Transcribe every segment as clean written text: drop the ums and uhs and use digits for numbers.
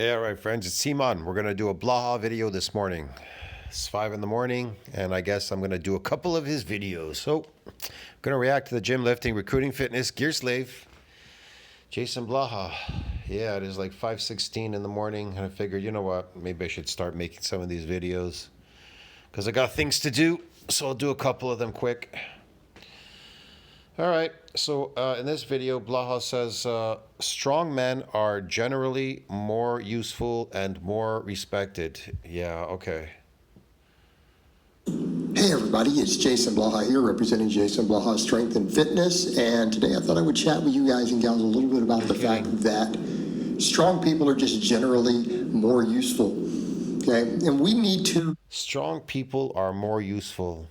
Yeah, right, friends. It's Simon. We're gonna do a Blaha video this morning. It's 5 in the morning, and I guess I'm gonna do a couple of his videos. So, I'm gonna react to the gym, lifting, recruiting, fitness, gear slave, JasonBlaha. Yeah, it is like 5:16 in the morning, and I figured, you know what? Maybe I should start making some of these videos because I got things to do. So I'll do a couple of them quick. All right, so in this video, Blaha says strong men are generally more useful and more respected. Yeah, okay. Hey everybody, it's Jason Blaha here representing Jason Blaha Strength and Fitness, and today I thought I would chat with you guys and gals a little bit about the fact that strong people are just generally more useful, okay? And we need to... Strong people are more useful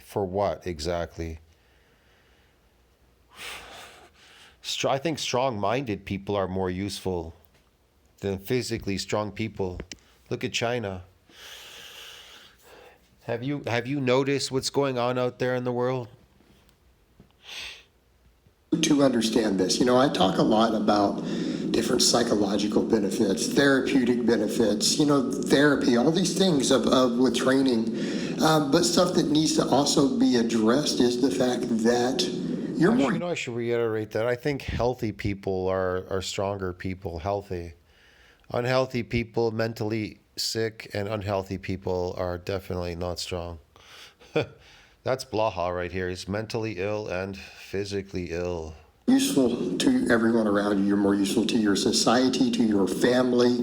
for what exactly? I think strong-minded people are more useful than physically strong people. Look at China. Have you noticed what's going on out there in the world? To understand this, you know, I talk a lot about different psychological benefits, therapeutic benefits, you know, therapy, all these things with training, but stuff that needs to also be addressed is the fact that you're more... You know, I should reiterate that. I think healthy people are stronger people, healthy. Unhealthy people, mentally sick, and unhealthy people are definitely not strong. That's Blaha right here. He's mentally ill and physically ill. Useful to everyone around you. You're more useful to your society, to your family.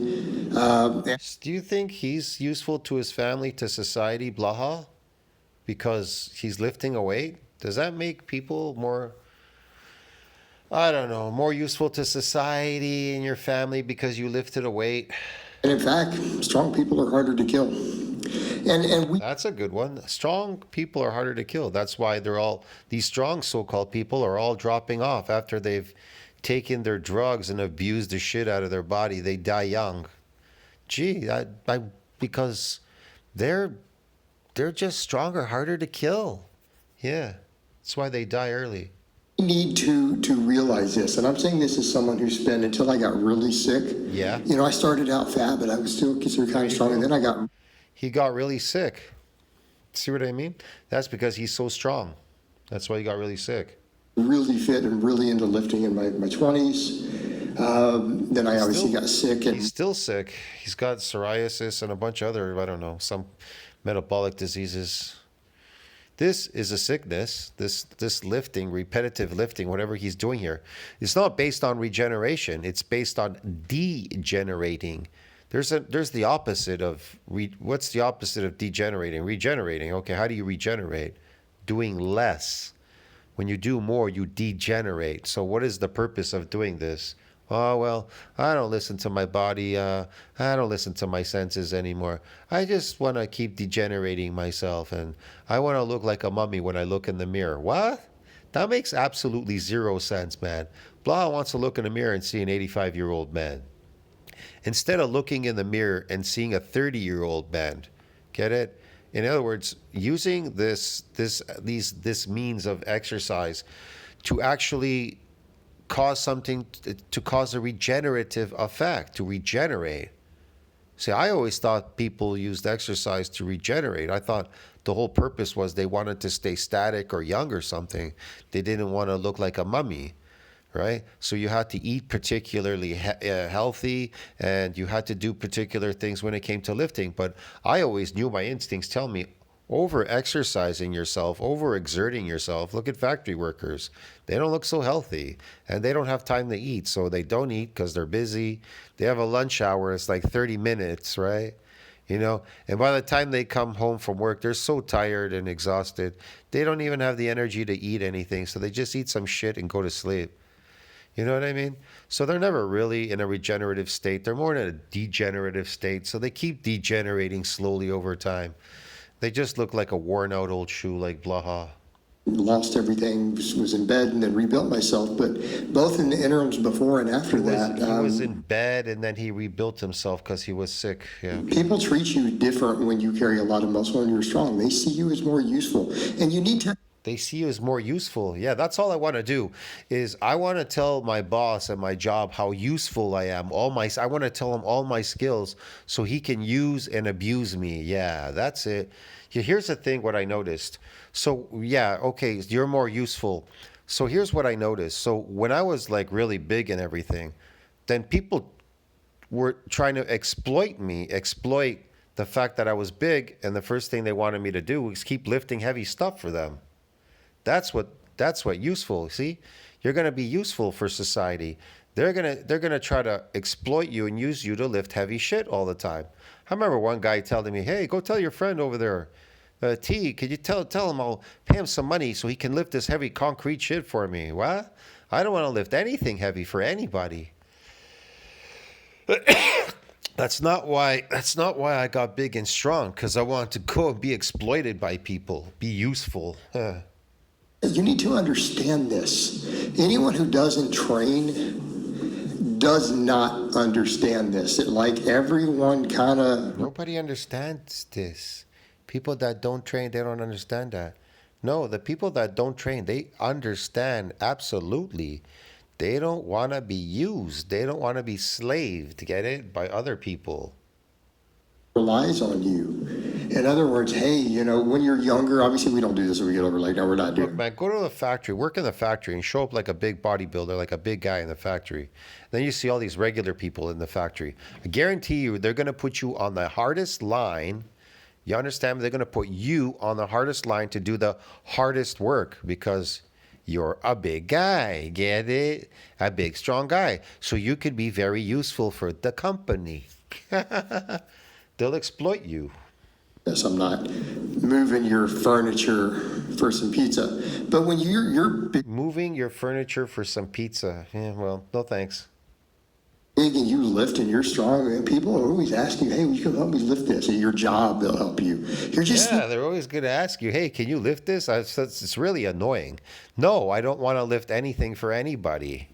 Do you think he's useful to his family, to society, Blaha? Because he's lifting a weight? Does that make people more, I don't know, more useful to society and your family because you lifted a weight? And in fact, strong people are harder to kill. That's a good one. Strong people are harder to kill. That's why these strong so-called people are all dropping off after they've taken their drugs and abused the shit out of their body. They die young. Gee, because they're just stronger, harder to kill. Yeah, that's why they die early. We need to realize this, and I'm saying this as someone who spent, until I got really sick. Yeah. You know, I started out fat, but I was still considered kind of strong, and then he got really sick. See what I mean? That's because he's so strong. That's why he got really sick. Really fit and really into lifting in my 20s. Then I obviously got sick. He's still sick. He's got psoriasis and a bunch of other, I don't know, some metabolic diseases. This is a sickness, this lifting, repetitive lifting, whatever he's doing here. It's not based on regeneration. It's based on degenerating. There's the opposite of, what's the opposite of degenerating? Regenerating. Okay, how do you regenerate? Doing less. When you do more, you degenerate. So what is the purpose of doing this? Oh, well, I don't listen to my body. I don't listen to my senses anymore. I just want to keep degenerating myself, and I want to look like a mummy when I look in the mirror. What? That makes absolutely zero sense, man. Blaha wants to look in the mirror and see an 85-year-old man, instead of looking in the mirror and seeing a 30-year-old man. Get it? In other words, using this means of exercise to actually cause something, to cause a regenerative effect, to regenerate. See, I always thought people used exercise to regenerate. I thought the whole purpose was they wanted to stay static or young or something. They didn't want to look like a mummy, right? So you had to eat particularly healthy, and you had to do particular things when it came to lifting. But I always knew, my instincts tell me, over-exercising yourself, over-exerting yourself. Look at factory workers. They don't look so healthy, and they don't have time to eat, so they don't eat because they're busy. They have a lunch hour. It's like 30 minutes, right? You know, and by the time they come home from work, they're so tired and exhausted, they don't even have the energy to eat anything, so they just eat some shit and go to sleep. You know what I mean? So they're never really in a regenerative state. They're more in a degenerative state, so they keep degenerating slowly over time. They just look like a worn-out old shoe, like Blaha. Lost everything, was in bed, and then rebuilt myself. But both in the interims before and after that... He was in bed, and then he rebuilt himself because he was sick. Yeah. People treat you different when you carry a lot of muscle and you're strong. They see you as more useful. And you need to... They see you as more useful. Yeah, that's all I want to do is I want to tell my boss at my job how useful I am. I want to tell him all my skills so he can use and abuse me. Yeah, that's it. Here's the thing what I noticed. So, yeah, okay, you're more useful. So here's what I noticed. So when I was like really big and everything, then people were trying to exploit the fact that I was big, and the first thing they wanted me to do was keep lifting heavy stuff for them. That's what useful. See, you're gonna be useful for society. They're gonna try to exploit you and use you to lift heavy shit all the time. I remember one guy telling me, "Hey, go tell your friend over there, T. Could you tell him I'll pay him some money so he can lift this heavy concrete shit for me?" What? I don't want to lift anything heavy for anybody. That's not why I got big and strong, because I want to go and be exploited by people, be useful. You need to understand this. Anyone who doesn't train does not understand this. Like everyone kind of. Nobody understands this. People that don't train, they don't understand that. No, the people that don't train, they understand absolutely. They don't want to be used. They don't want to be slaved, get it, by other people. Relies on you. In other words, hey, when you're younger, obviously we don't do this when we get over like, no, we're not Look, doing. man, go to the factory, work in the factory, and show up like a big bodybuilder, like a big guy in the factory. Then you see all these regular people in the factory. I guarantee you, they're going to put you on the hardest line. You understand? They're going to put you on the hardest line to do the hardest work because you're a big guy. Get it? A big, strong guy. So you could be very useful for the company. They'll exploit you. Yes, I'm not moving your furniture for some pizza. But when you're big Moving your furniture for some pizza. Yeah, well, no thanks. and you lift and you're strong, and people are always asking you, hey, will you come help me lift this? At your job, they'll help you. You're just Yeah, they're always going to ask you, hey, can you lift this? It's really annoying. No, I don't want to lift anything for anybody.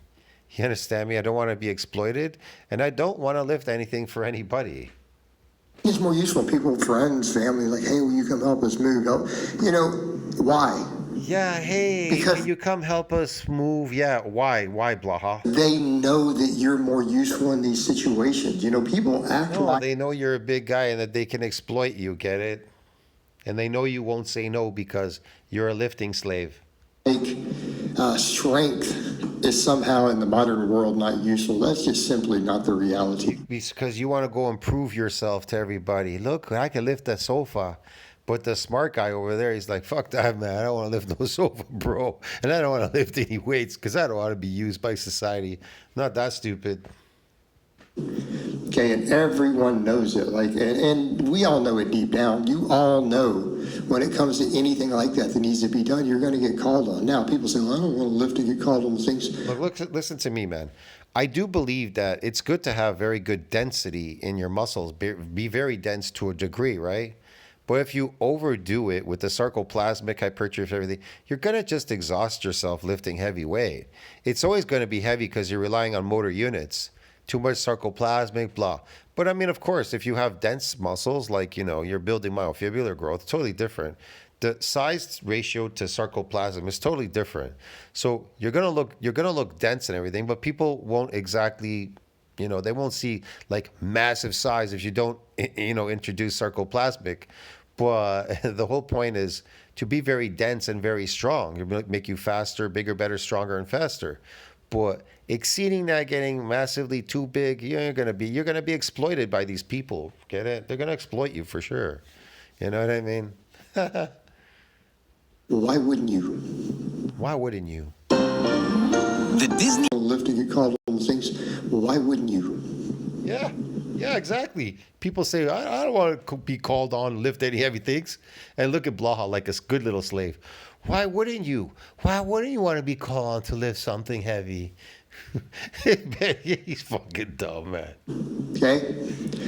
You understand me? I don't want to be exploited, and I don't want to lift anything for anybody. it's more useful. People, friends, family, like, hey, will you come help us move? Help. Why? Yeah, hey, Because can you come help us move? Yeah, why? Why, Blaha? they know that you're more useful in these situations. People act No, like they know you're a big guy and that they can exploit you, get it? And they know you won't say no because you're a lifting slave. strength is somehow in the modern world not useful. That's just simply not the reality. Because you want to go and prove yourself to everybody. Look, I can lift that sofa. But the smart guy over there, he's like, fuck that, man. I don't want to lift no sofa, bro. And I don't want to lift any weights because I don't want to be used by society. Not that stupid. Okay, and everyone knows it. And we all know it deep down. You all know when it comes to anything like that that needs to be done, you're going to get called on. Now, people say, well, I don't want to lift and get called on things. Look, listen to me, man. I do believe that it's good to have very good density in your muscles, be very dense to a degree, right? But if you overdo it with the sarcoplasmic hypertrophy, everything, you're going to just exhaust yourself lifting heavy weight. It's always going to be heavy because you're relying on motor units. Too much sarcoplasmic, blah. But I mean, of course, if you have dense muscles, like, you're building myofibular growth, totally different. The size ratio to sarcoplasm is totally different. So you're gonna look dense and everything, but people won't exactly, they won't see like massive size if you don't, introduce sarcoplasmic. But the whole point is to be very dense and very strong. It make you faster, bigger, better, stronger, and faster. But exceeding that, getting massively too big, you're gonna be exploited by these people. Get it? They're gonna exploit you for sure. You know what I mean? Well, why wouldn't you? Why wouldn't you? The Disney Lift and get called on things. Well, why wouldn't you? Yeah, exactly. People say, I don't want to be called on, lift any heavy things. And look at Blaha like a good little slave. Why wouldn't you? Why wouldn't you want to be called on to lift something heavy? Man, he's fucking dumb, man. Okay?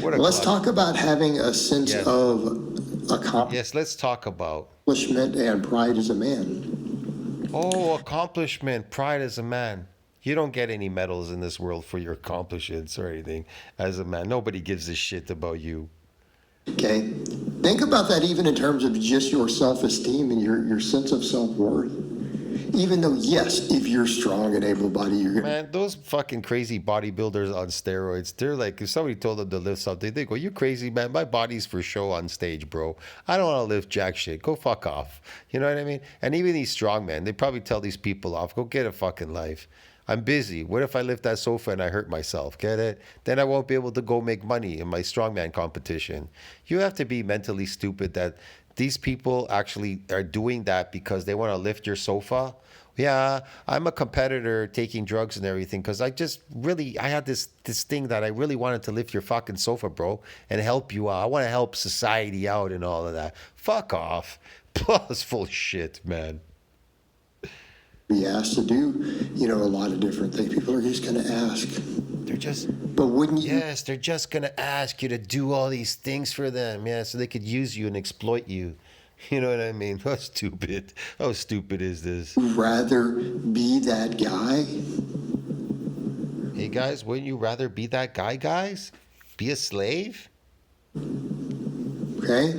What a Let's clown. talk about having a sense Yes. of Yes, let's talk about. accomplishment and pride as a man. Oh, accomplishment, pride as a man. You don't get any medals in this world for your accomplishments or anything as a man. Nobody gives a shit about you. Okay? Think about that even in terms of just your self-esteem and your sense of self-worth. Even though, yes, if you're strong and able-bodied, you're going to... Man, those fucking crazy bodybuilders on steroids, they're like, if somebody told them to lift something, they go, you crazy, man. My body's for show on stage, bro. I don't want to lift jack shit. Go fuck off. You know what I mean? And even these strong men, they probably tell these people off, go get a fucking life. I'm busy. What if I lift that sofa and I hurt myself? Get it? Then I won't be able to go make money in my strongman competition. You have to be mentally stupid that these people actually are doing that because they want to lift your sofa. Yeah, I'm a competitor taking drugs and everything because I had this thing that I really wanted to lift your fucking sofa, bro, and help you out. I want to help society out and all of that. Fuck off. Plus full shit, man. be asked to do, a lot of different things. People are just going to ask. They're just... But wouldn't you? Yes, they're just going to ask you to do all these things for them. Yeah, so they could use you and exploit you. You know what I mean? How stupid. How stupid is this? Rather be that guy? Hey, guys, wouldn't you rather be that guy, guys? Be a slave? Okay?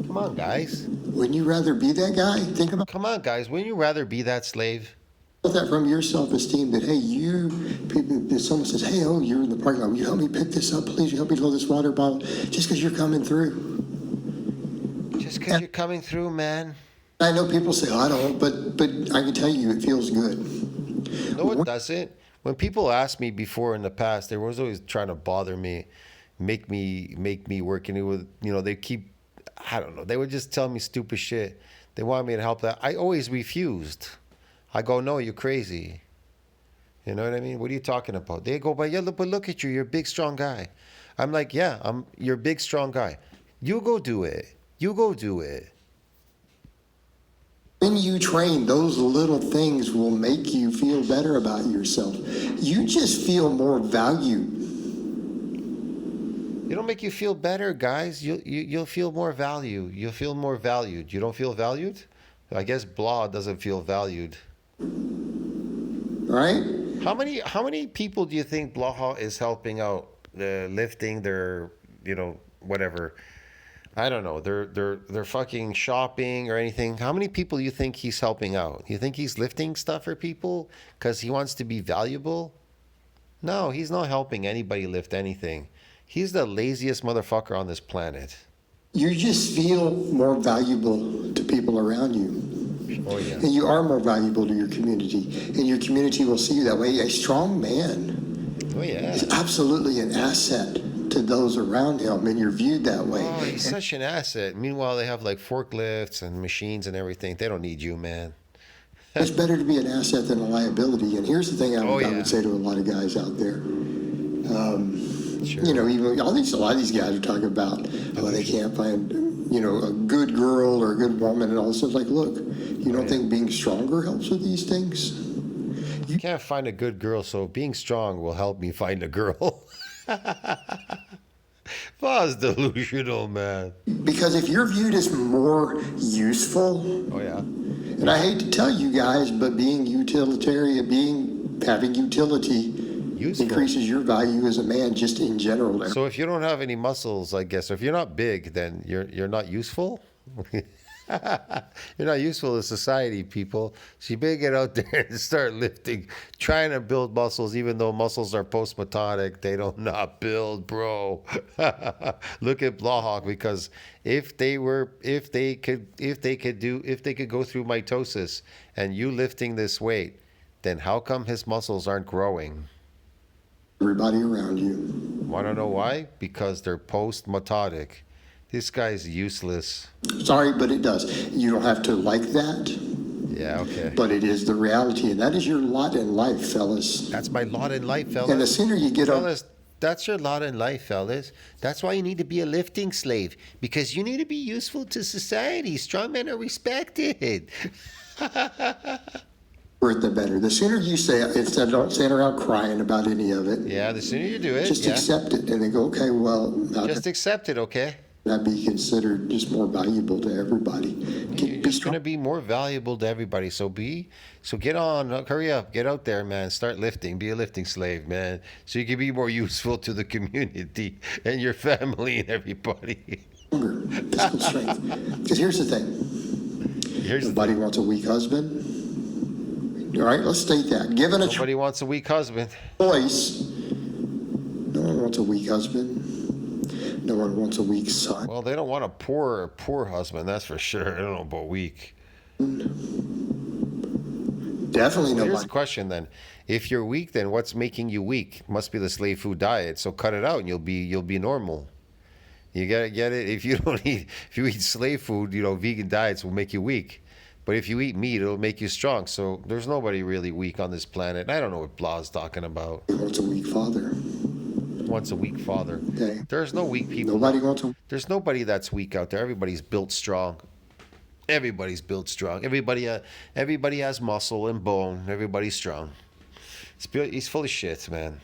Come on, guys. Wouldn't you rather be that guy? Think about Come on, guys. Wouldn't you rather be that slave? that from your self-esteem that, hey, if someone says, hey, oh, you're in the parking lot. Will you help me pick this up, please? Will you help me fill this water bottle? Just because you're coming through. Just because you're coming through, man. I know people say, oh, I don't, but I can tell you it feels good. No, it doesn't. When people asked me before in the past, they was always trying to bother me, make me work. And it was, they keep, I don't know, they would just tell me stupid shit. They wanted me to help that. I always refused. I go, no, you're crazy. You know what I mean? What are you talking about? They go, but look at you. You're a big, strong guy. I'm like, yeah, you're a big, strong guy. You go do it. You go do it. When you train, those little things will make you feel better about yourself. You just feel more valued. It don't make you feel better, guys. You'll feel more value. You'll feel more valued. You don't feel valued? I guess Blah doesn't feel valued. Right? How many people do you think Blaha is helping out? Lifting their, whatever. I don't know. They're fucking shopping or anything. How many people do you think he's helping out? You think he's lifting stuff for people because he wants to be valuable? No, he's not helping anybody lift anything. He's the laziest motherfucker on this planet. You just feel more valuable to people around you. Oh, yeah. And you are more valuable to your community. And your community will see you that way. A strong man Oh, yeah. is absolutely an asset to those around him, and you're viewed that way. Oh, he's such an asset. Meanwhile, they have like forklifts and machines and everything. They don't need you, man. It's better to be an asset than a liability. And here's the thing I would say to a lot of guys out there. Sure. Even a lot of these guys are talking about, they can't find, a good girl or a good woman and all this stuff. Like, look, you don't think being stronger helps with these things? You can't find a good girl, so being strong will help me find a girl. Bob's delusional, man. Because if you're viewed as more useful, Oh, yeah. and I hate to tell you guys, but being utilitarian, having utility Useful. increases your value as a man just in general. So if you don't have any muscles, I guess, if you're not big, then you're not useful? You're not useful to society, people. So you better get out there and start lifting, trying to build muscles, even though muscles are post-mitotic. They don't not build, bro. Look at Blahawk, because if they could go through mitosis and you lifting this weight, then how come his muscles aren't growing? Everybody around you. Want to know why? Because they're post-mitotic. This guy's useless. Sorry, but it does. You don't have to like that. Yeah, okay. But it is the reality, and that is your lot in life, fellas. That's my lot in life, fellas. And the sooner you get up, Fellas, that's your lot in life, fellas. That's why you need to be a lifting slave, because you need to be useful to society. Strong men are respected. the better. The sooner you say it, instead of don't stand around crying about any of it. Yeah, the sooner you do it, Just accept it, and then go, okay, well, now Just accept it, okay? that be considered just more valuable to everybody. You're just going to be more valuable to everybody. So get on, hurry up, get out there, man. Start lifting, be a lifting slave, man. So you can be more useful to the community and your family and everybody. physical strength. Because here's the thing. Nobody wants a weak husband. All right, let's state that. Given a Nobody wants a weak husband. choice, no one wants a weak husband. No one wants a weak son. Well, they don't want a poor husband, that's for sure. I don't know about weak. Definitely Well, here's nobody. the question then. If you're weak, then what's making you weak? Must be the slave food diet. So cut it out and you'll be normal. You gotta get it. If you eat slave food, vegan diets will make you weak. But if you eat meat, it'll make you strong. So there's nobody really weak on this planet. I don't know what Blaha's talking about. Wants a weak father. Wants a weak father. Okay. There's no weak people. Nobody wants a. There's nobody that's weak out there. Everybody's built strong. Everybody's built strong. Everybody has muscle and bone. Everybody's strong. He's full of shit, man.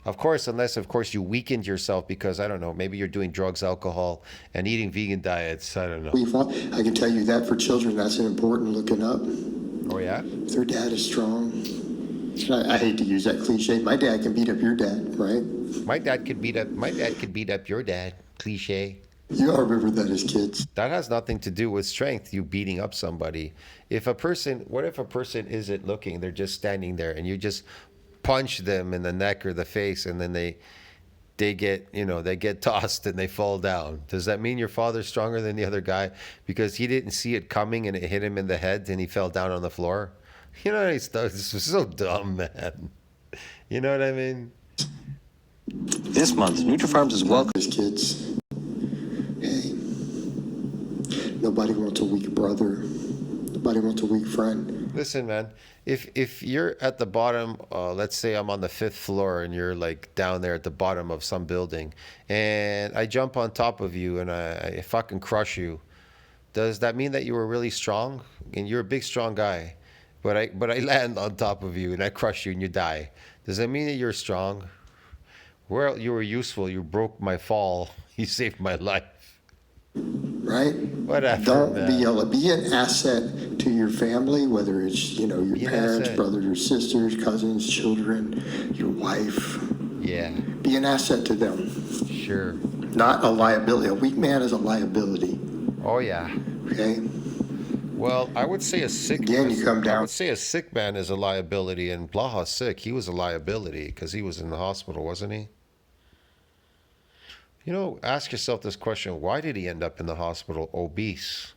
Of course, unless you weakened yourself because, I don't know, maybe you're doing drugs, alcohol, and eating vegan diets. I don't know. I can tell you that for children, that's an important looking up. Oh, yeah? If their dad is strong. I hate to use that cliche. My dad can beat up your dad, right? My dad could beat up your dad. Cliche. You all remember that as kids. That has nothing to do with strength, you beating up somebody. What if a person isn't looking, they're just standing there, and you just punch them in the neck or the face, and then they get tossed and they fall down. Does that mean your father's stronger than the other guy because he didn't see it coming and it hit him in the head and he fell down on the floor? This is so dumb, man. You know what I mean? This month, Nutrifarms is welcome. As kids. Hey. Nobody wants a weak brother. Nobody wants a weak friend. Listen, man, if you're at the bottom, let's say I'm on the 5th floor and you're like down there at the bottom of some building, and I jump on top of you and I fucking crush you, does that mean that you were really strong? And you're a big, strong guy, but I land on top of you and I crush you and you die. Does that mean that you're strong? Well, you were useful. You broke my fall. You saved my life. Right? Whatever, Don't man. be an asset to your family, whether it's, your Be an parents, asset. brothers or sisters, cousins, children, your wife. Yeah, Be an asset to them. sure. Not a liability. A weak man is a liability. Oh, yeah. Okay? Well, I would say a sick. Again, you come I down. would say a sick man is a liability, and Blaha's sick. He was a liability because he was in the hospital, wasn't he? Ask yourself this question: why did he end up in the hospital obese?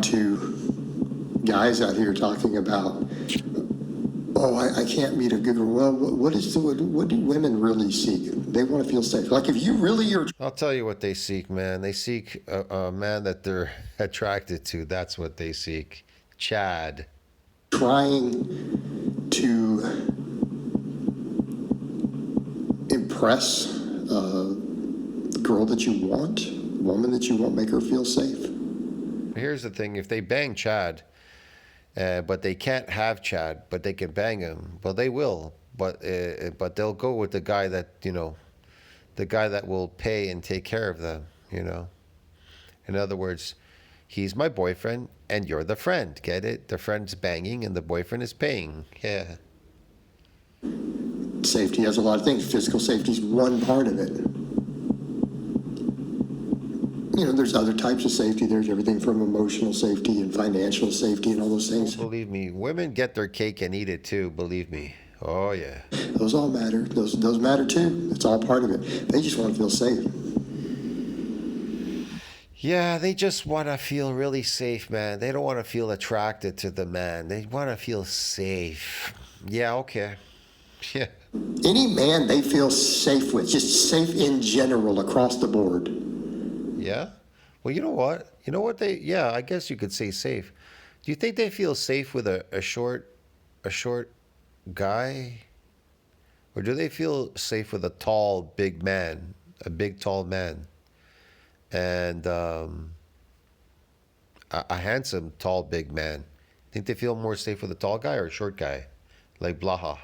To guys out here talking about, oh, I can't meet a good girl. Well, what do women really seek? They want to feel safe. Like if you really are I'll tell you what they seek, man. They seek a man that they're attracted to. That's what they seek. Chad. trying to impress the girl that you want, woman that you want, make her feel safe. Here's the thing: if they bang Chad, but they can't have Chad, but they can bang him, well, they will. But they'll go with the guy that the guy that will pay and take care of them. In other words, he's my boyfriend and you're the friend. Get it? The friend's banging and the boyfriend is paying. Yeah. Safety has a lot of things. Physical safety is one part of it. There's other types of safety. There's everything from emotional safety and financial safety and all those things. Believe me, women get their cake and eat it too. Believe me. Oh yeah. Those all matter. Those matter too. It's all part of it. They just want to feel safe. Yeah, they just want to feel really safe, man. They don't want to feel attracted to the man. They want to feel safe. Yeah, okay. Yeah. Any man they feel safe with, just safe in general across the board. Yeah? Well, you know what? Yeah, I guess you could say safe. Do you think they feel safe with a short guy? Or do they feel safe with a tall, big man? A big, tall man? And a handsome, tall, big man. Think they feel more safe with a tall guy or a short guy? Like Blaha.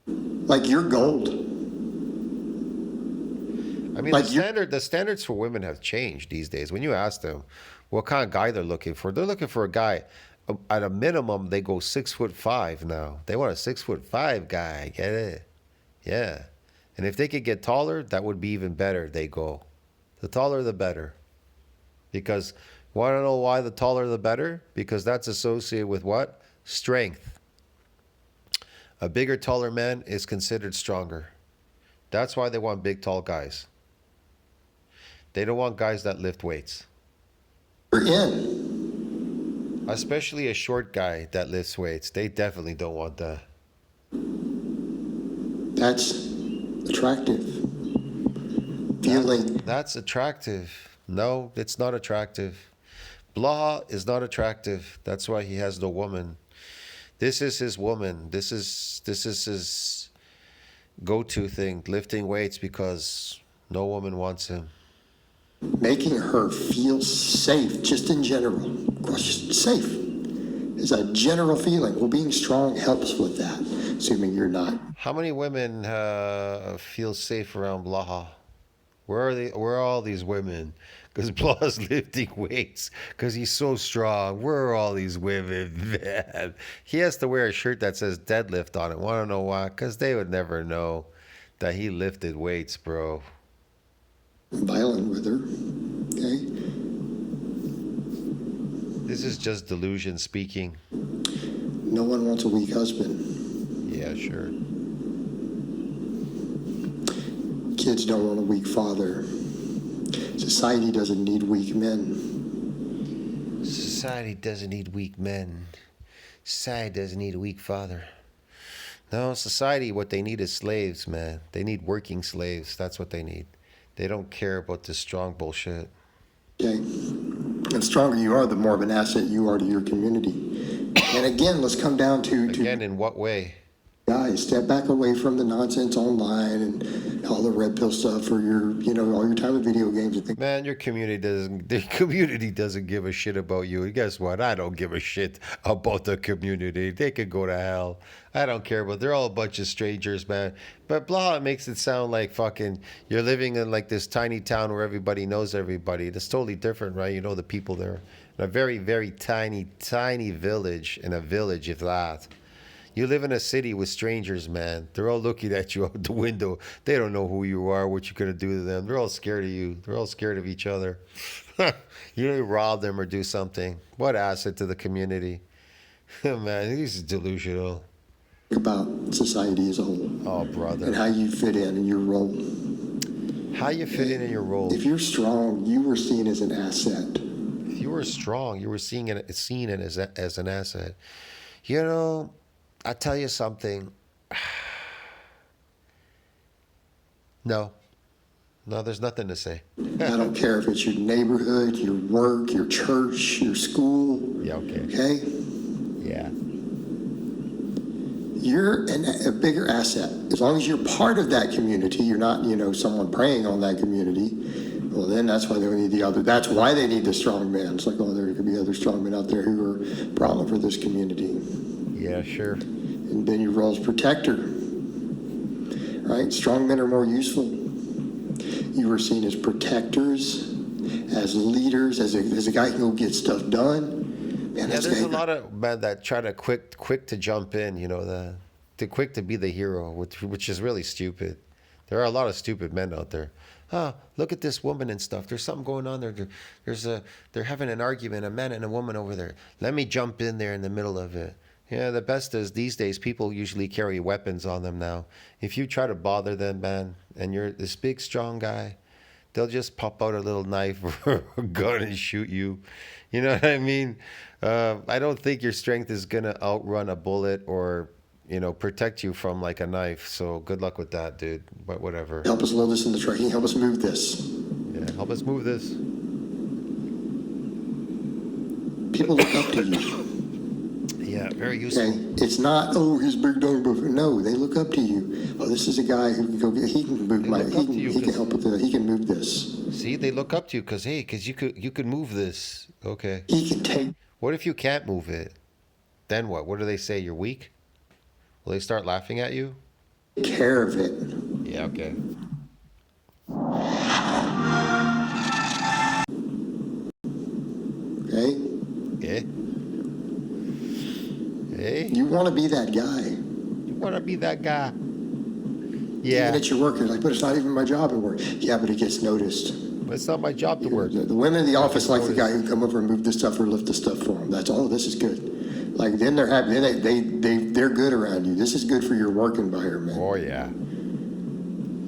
Like you're gold. I mean, the standards for women have changed these days. When you ask them what kind of guy they're looking for a guy. At a minimum, they go 6'5" now. They want a 6'5" guy. Get it? Yeah. And if they could get taller, that would be even better. They go. The taller, the better. Because, want to know why the taller, the better? Because that's associated with what? Strength. A bigger, taller man is considered stronger. That's why they want big, tall guys. They don't want guys that lift weights. You're in. Especially a short guy that lifts weights. They definitely don't want that. That's attractive. Feeling. That's attractive. No, it's not attractive. Blaha is not attractive. That's why he has no woman. This is his woman. This is his go-to thing, lifting weights, because no woman wants him. Making her feel safe, just in general. Just safe is a general feeling. Well, being strong helps with that, assuming you're not. How many women feel safe around Blaha? Where are they? Where are all these women? Because Blaha's lifting weights. Because he's so strong. Where are all these women, man? He has to wear a shirt that says deadlift on it. Want to know why? Because they would never know that he lifted weights, bro. Violent with her. Okay. This is just delusion speaking. No one wants a weak husband. Yeah, sure. Kids don't want a weak father. Society doesn't need weak men. Society doesn't need weak men. Society doesn't need a weak father. No, society, what they need is slaves, man. They need working slaves. That's what they need. They don't care about this strong bullshit. Okay. And the stronger you are, the more of an asset you are to your community. And again, let's come down to Again, in what way? guys, step back away from the nonsense online and all the red pill stuff or your, all your time in video games and things. Man, the community doesn't give a shit about you. And guess what? I don't give a shit about the community. They could go to hell. I don't care, but they're all a bunch of strangers, man. But Blaha makes it sound like fucking you're living in like this tiny town where everybody knows everybody. That's totally different, right? You know the people there. In a very, very tiny village, if that. You live in a city with strangers, man. They're all looking at you out the window. They don't know who you are, what you're going to do to them. They're all scared of you. They're all scared of each other. You rob them or do something. What asset to the community? Man, he's delusional. About society as a whole. Oh, brother. And how you fit in your role. How you fit in your role. If you're strong, you were seen as an asset. If you were strong, you were seen it as an asset. You know, I tell you something. No, there's nothing to say. I don't care if it's your neighborhood, your work, your church, your school. Yeah, okay. Okay? Yeah. You're a bigger asset. As long as you're part of that community, you're not, someone preying on that community. Well, then that's why they need that's why they need the strong man. It's like, there could be other strong men out there who are a problem for this community. Yeah, sure. And then your role as protector, right? Strong men are more useful. You were seen as protectors, as leaders, as a guy who can go get stuff done. Man, yeah, there's a lot of men that try to quick to jump in, quick to be the hero, which is really stupid. There are a lot of stupid men out there. Look at this woman and stuff. There's something going on there. They're having an argument, a man and a woman over there. Let me jump in there in the middle of it. Yeah, the best is these days people usually carry weapons on them now. If you try to bother them, man, and you're this big, strong guy, they'll just pop out a little knife or a gun and shoot you. You know what I mean? I don't think your strength is going to outrun a bullet or, protect you from like a knife. So good luck with that, dude. But whatever. Help us load this in the truck. Help us move this. Yeah, help us move this. People look up to you. Yeah, very useful. Okay, it's not, he's big dog buffet. No, they look up to you. Oh, this is a guy who can go get. He can move he can help with he can move this. See, they look up to you because you could move this. Okay. He can take. What if you can't move it? Then what? What do they say? You're weak? Will they start laughing at you? Care of it. Yeah. Okay. Okay. Okay. Hey. You want to be that guy. You want to be that guy? Yeah. Even at your work, you're like, but it's not even my job at work. Yeah, but it gets noticed. It's not my job to work. The women in the office like the notice. guy who come over and move the stuff or lift the stuff for them. That's, oh, this is good. Like, then they're happy. They're good around you. This is good for your work environment, Oh yeah,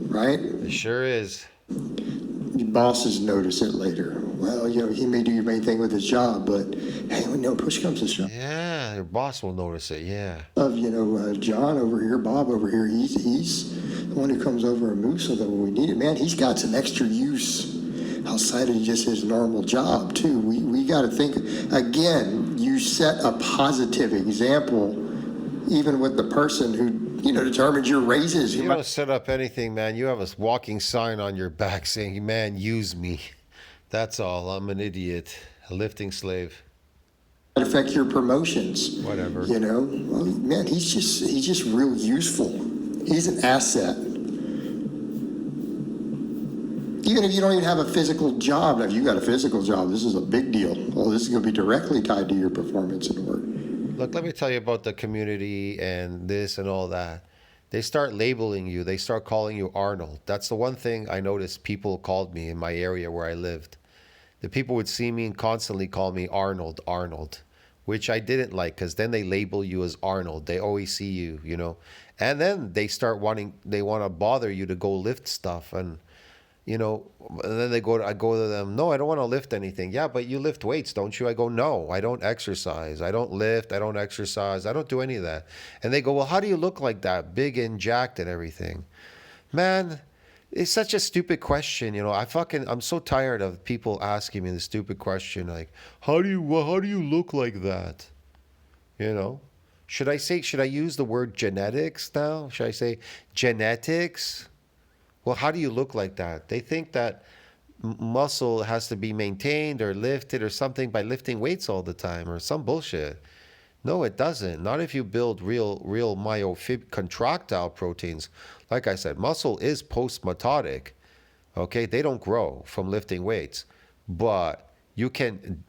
right? it sure is. Your bosses notice it later. Well, he may do your main thing with his job, but hey, push comes to shove. Yeah, your boss will notice it. Yeah. John over here, Bob over here, he's the one who comes over and moves so that when we need it, man, he's got some extra use outside of just his normal job too. We got to think, again, you set a positive example even with the person who determines your raises. You don't set up anything, man. You have a walking sign on your back saying, "Man, use me." That's all. I'm an idiot, a lifting slave. Affect your promotions. Whatever. Well, man, he's just real useful. He's an asset. Even if you don't even have a physical job, now if you got a physical job, this is a big deal. Well, this is going to be directly tied to your performance and work. Look, let me tell you about the community and this and all that. They start labeling you. They start calling you Arnold. That's the one thing I noticed people called me in my area where I lived. The people would see me and constantly call me Arnold, Arnold, which I didn't like because then they label you as Arnold. They always see you, And then they want to bother you to go lift stuff. And then I go to them, no, I don't want to lift anything. Yeah, but you lift weights, don't you? I go, no, I don't exercise. I don't lift. I don't exercise. I don't do any of that. And they go, well, how do you look like that? Big and jacked and everything. Man, it's such a stupid question. I'm so tired of people asking me the stupid question. Like, how do you look like that? Should I use the word genetics now? Should I say genetics? Well, how do you look like that? They think that muscle has to be maintained or lifted or something by lifting weights all the time or some bullshit. No, it doesn't. Not if you build real contractile proteins. Like I said, muscle is post-mitotic. Okay, they don't grow from lifting weights, but you can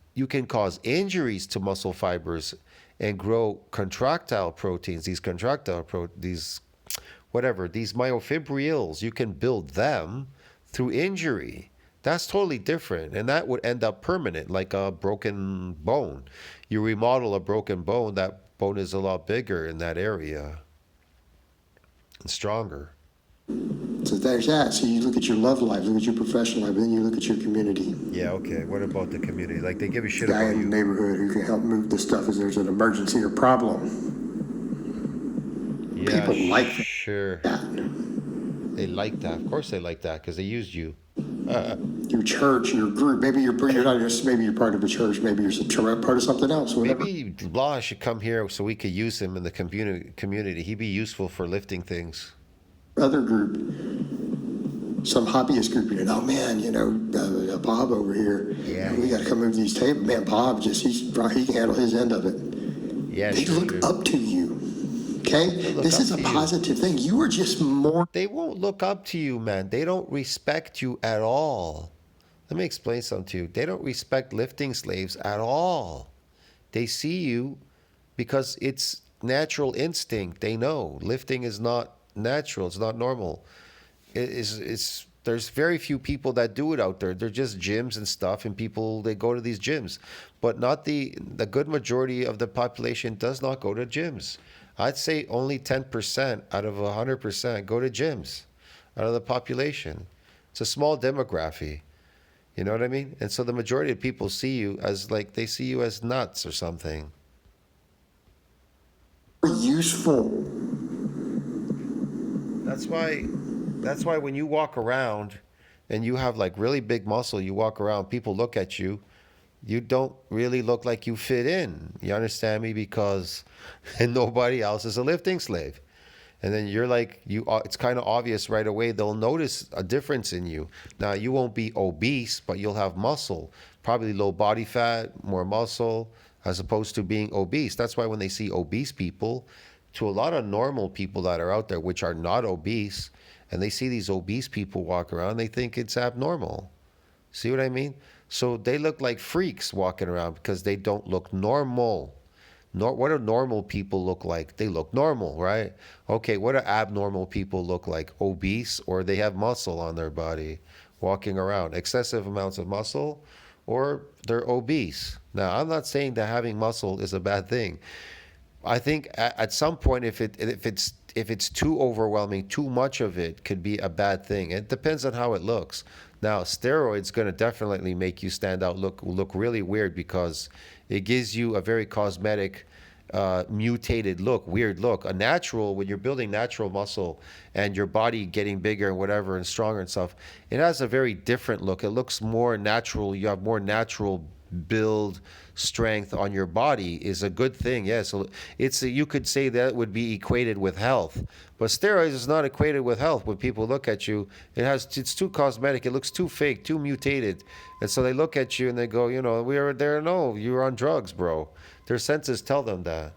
cause injuries to muscle fibers and grow contractile proteins. These myofibrils, you can build them through injury. That's totally different, and that would end up permanent, like a broken bone. You remodel a broken bone, that bone is a lot bigger in that area and stronger. So there's that. So you look at your love life, look at your professional life, and then you look at your community. Yeah, okay. What about the community? Like, they give a shit Guy about in you. the neighborhood who can help move the stuff as there's an emergency or problem. Yeah, People like sure. that. They like that. Of course they like that because they used you. Your church, your group, maybe you're not just, maybe you're part of a church, maybe you're part of something else, whatever. Maybe Blaha should come here so we could use him in the community. He'd be useful for lifting things. Other group, some hobbyist group, oh man, Bob over here, Yeah. we got to come move these tables. Man, Bob he can handle his end of it. Yeah, They sure. look up to you. Okay, look this up is a to you. positive thing. You are just more. They won't look up to you, man. They don't respect you at all. Let me explain something to you. They don't respect lifting slaves at all. They see you because it's natural instinct. They know lifting is not natural. It's not normal. There's very few people that do it out there. They're just gyms and stuff, and people, they go to these gyms. But not the good majority of the population does not go to gyms. I'd say only 10% out of 100% go to gyms out of the population. It's a small demography. You know what I mean? And so the majority of people see you as like, they see you as nuts or something. Useful. That's why when you walk around and you have like really big muscle, you walk around, people look at you, you don't really look like you fit in. You understand me? Because nobody else is a lifting slave. And then you're like, it's kind of obvious right away. They'll notice a difference in you. Now, you won't be obese, but you'll have muscle, probably low body fat, more muscle, as opposed to being obese. That's why when they see obese people, to a lot of normal people that are out there, which are not obese, and they see these obese people walk around, they think it's abnormal. See what I mean? So they look like freaks walking around because they don't look normal. What do normal people look like? They look normal, right? Okay, what do abnormal people look like? Obese, or they have muscle on their body, walking around, excessive amounts of muscle, or they're obese. Now, I'm not saying that having muscle is a bad thing. I think at some point, if it's too overwhelming, too much of it could be a bad thing. It depends on how it looks. Now, steroids going to definitely make you stand out, look really weird, because it gives you a very cosmetic, mutated look, weird look. A natural, when you're building natural muscle and your body getting bigger and whatever and stronger and stuff, it has a very different look. It looks more natural. You have more natural build strength on your body is a good thing. Yeah, so you could say that would be equated with health, but steroids is not equated with health. When people look at you, it's too cosmetic. It looks too fake, too mutated, and so they look at you and they go, we are there. No, you're on drugs, bro. Their senses tell them that.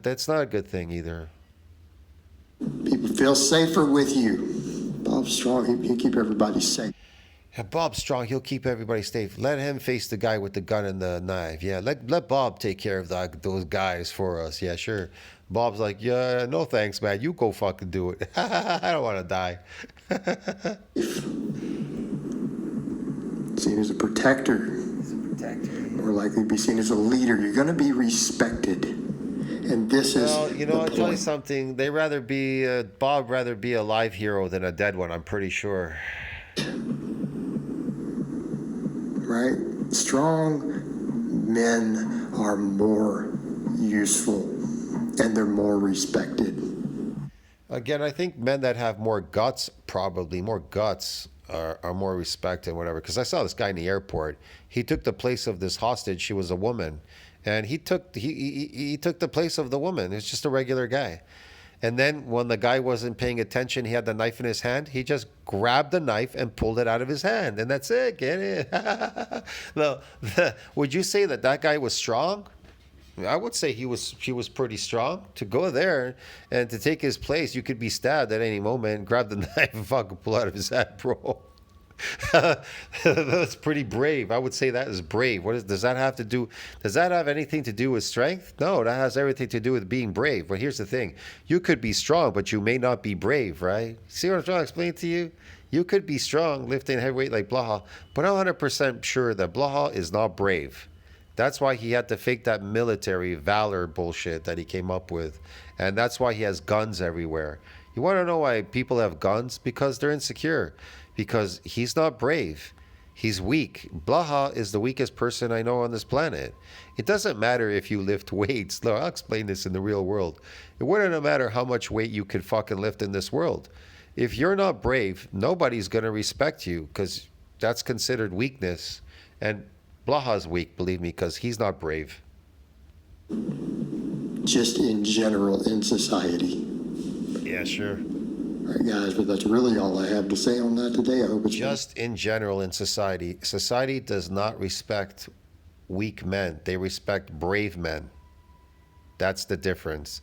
That's not a good thing either. People feel safer with you. Bob Strong, he keep everybody safe. Yeah, Bob Strong, he'll keep everybody safe. Let him face the guy with the gun and the knife. Yeah, let Bob take care of those guys for us. Yeah, sure. Bob's like, yeah, no thanks, man. You go fucking do it. I don't want to die. Seen as a protector. More likely to be seen as a leader. You're going to be respected. And this is Well, the I'll tell you point. something. Bob rather be a live hero than a dead one, I'm pretty sure. Right? Strong men are more useful and they're more respected. Again, I think men that have more guts, are more respected, whatever. Because I saw this guy in the airport. He took the place of this hostage. She was a woman, and he took the place of the woman. It's just a regular guy. And then when the guy wasn't paying attention, he had the knife in his hand. He just grabbed the knife and pulled it out of his hand, and that's it. Get it? No, would you say that guy was strong? I would say he was pretty strong to go there and to take his place. You could be stabbed at any moment, grab the knife and fucking pull out of his head, bro. That's pretty brave. I would say that is brave. Does that have anything to do with strength? No, that has everything to do with being brave. But here's the thing. You could be strong, but you may not be brave, right? See what I'm trying to explain to you? You could be strong, lifting heavyweight like Blaha, but I'm 100% sure that Blaha is not brave. That's why he had to fake that military valor bullshit that he came up with. And that's why he has guns everywhere. You want to know why people have guns? Because they're insecure. Because he's not brave. He's weak. Blaha is the weakest person I know on this planet. It doesn't matter if you lift weights. Look, I'll explain this in the real world. It wouldn't matter how much weight you could fucking lift in this world. If you're not brave, nobody's going to respect you, because that's considered weakness. And Blaha's weak, believe me, because he's not brave. Just in general in society. Yeah, sure. All right, guys, but that's really all I have to say on that today. I hope it's Just in general in society. Society does not respect weak men. They respect brave men. That's the difference.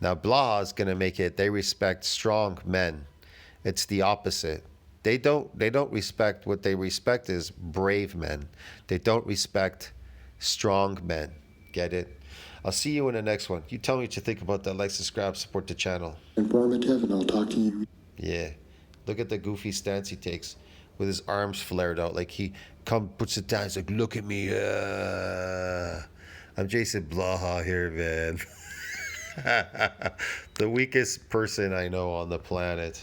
Now, Blaha is going to make it, they respect strong men. It's the opposite. They don't respect, what they respect is brave men. They don't respect strong men. Get it? I'll see you in the next one. You tell me what you think about that. Like, subscribe, support the channel. informative, and I'll talk to you. Yeah. Look at the goofy stance he takes with his arms flared out. Like he puts it down. He's like, look at me. I'm JasonBlaha here, man. The weakest person I know on the planet.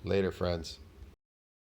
Later, friends.